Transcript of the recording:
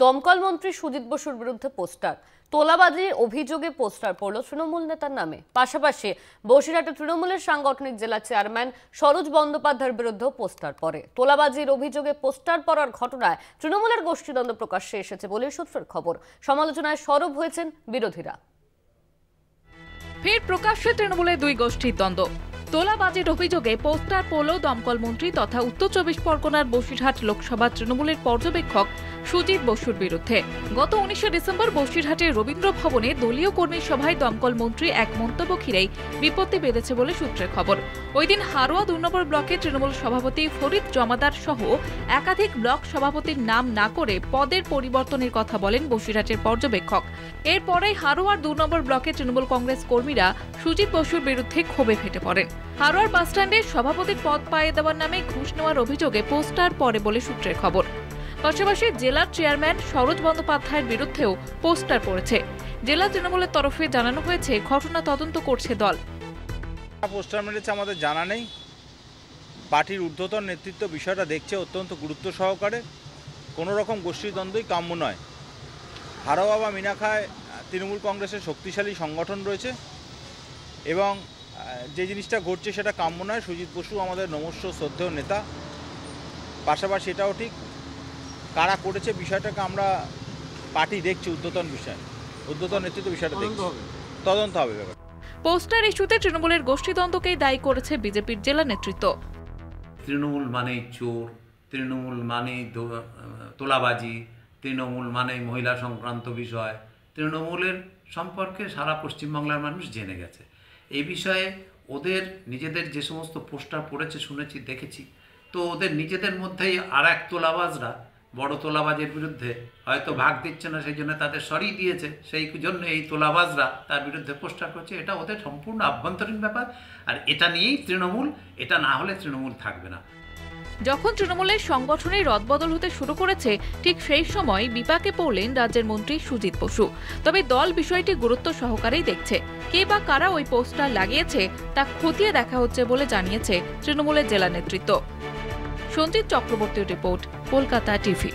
দমকল মন্ত্রী সুজিত বসুর বিরুদ্ধে পোস্টার তোলাবাজির অভিযোগে পোস্টার পড়ল তৃণমূল নেতার নামে। পাশাপাশি বসিরহাটে তৃণমূলের সাংগঠনিক জেলা চেয়ারম্যান সরোজ বন্দ্যোপাধ্যায়ের বিরুদ্ধেও পোস্টার পড়ে। তোলাবাজির অভিযোগে পোস্টার পড়ার ঘটনায় তৃণমূলের গোষ্ঠীদ্বন্দ্ব প্রকাশ্যে এসেছে বলে সূত্রের খবর। সমালোচনায় সরব হয়েছেন বিরোধীরা। ফের প্রকাশ্যে তৃণমূলের দুই গোষ্ঠীর দ্বন্দ্ব। তোলাবাজির অভিযোগে পোস্টার পড়ল দমকল মন্ত্রী তথা উত্তর চব্বিশ পরগনার বসিরহাট লোকসভা তৃণমূলের পর্যবেক্ষক সুজিত বসুর বিরুদ্ধে। গত 19 ডিসেম্বর বসিরহাটের রবীন্দ্র ভবনে দলীয় কর্মী সভায় দমকল মন্ত্রী এক মন্তব্য ঘিরেই বিপত্তি বেঁধেছে বলে সূত্রের খবর। ওই দিন হারোয়া 2 নম্বর ব্লকের তৃণমূল সভাপতি ফরিদ জমাদার সহ একাধিক ব্লক সভাপতির নাম না করে পদের পরিবর্তনের কথা বলেন বসিরহাটের পর্যবেক্ষক। এরপরেই হারোয়ার 2 নম্বর ব্লকের তৃণমূল কংগ্রেস কর্মীরা সুজিত বসুর বিরুদ্ধে ক্ষোভে ফেটে পড়েন। হারোয়ার বাসস্ট্যান্ডে সভাপতির পদ পাইয়ে দেওয়ার নামে ঘুষ নেওয়ার অভিযোগে পোস্টার পড়ে বলে সূত্রের খবর। পাশাপাশি জেলার চেয়ারম্যান সরোজ বন্দ্যোপাধ্যায়ের বিরুদ্ধেও পোস্টার পড়েছে। জেলা তৃণমূলের তরফে জানানো হয়েছে ঘটনা তদন্ত করছে দল। পোস্টার মেরেছে আমাদের জানা নেই। পার্টির ঊর্ধ্বতন নেতৃত্ব বিষয়টা দেখছে অত্যন্ত গুরুত্ব সহকারে। কোনো রকম গোষ্ঠীদ্বন্দ্বই কাম্য নয়। হারোয়া বা মিনাখায় তৃণমূল কংগ্রেসের শক্তিশালী সংগঠন রয়েছে এবং যে জিনিসটা ঘটছে সেটা কাম্য নয়। সুজিত বসু আমাদের নমস্য শ্রদ্ধেয় নেতা। পাশাপাশি এটাও ঠিক কারা করেছে বিষয়টাকে আমরা পার্টি দেখছি, ঊর্ধ্বতন নেতৃত্ব বিষয়টা দেখছে, তদন্ত হবে ব্যাপার। পোস্টার ইস্যুতে তৃণমূলের গোষ্ঠীদ্বন্দ্বকেই দায়ী করেছে বিজেপির জেলা নেতৃত্ব। তৃণমূল মানে চোর, তৃণমূল মানে তোলাবাজি, তৃণমূল মানে মহিলা সংক্রান্ত বিষয়। তৃণমূলের সম্পর্কে সারা পশ্চিমবাংলার মানুষ জেনে গেছে। এই বিষয়ে ওদের নিজেদের যে সমস্ত পোস্টার পড়েছে শুনেছি, দেখেছি, তো ওদের নিজেদের মধ্যেই আর এক তোলাবাজরা বড় তোলাবাজের বিরুদ্ধে হয়তো ভাগ দিচ্ছে না, সেই জন্য তাদের সরিয়ে দিয়েছে, সেই জন্য এই তোলাবাজরা তার বিরুদ্ধে পোস্টার করছে। এটা ওদের সম্পূর্ণ আভ্যন্তরীণ ব্যাপার, আর এটা নিয়েই তৃণমূল, এটা না হলে তৃণমূল থাকবে না। যখন তৃণমূলের সংগঠনে রদবদল হতে শুরু করেছে ঠিক সেই সময় বিপাকে পড়লেন রাজ্যের মন্ত্রী সুজিত বসু। তবে দল বিষয়টি গুরুত্ব সহকারেই দেখছে। কে বা কারা ওই পোস্টার লাগিয়েছে তা খতিয়ে দেখা হচ্ছে বলে জানিয়েছে তৃণমূলের জেলা নেতৃত্ব। সঞ্জিত চক্রবর্তীর রিপোর্ট, কলকাতা টিভি।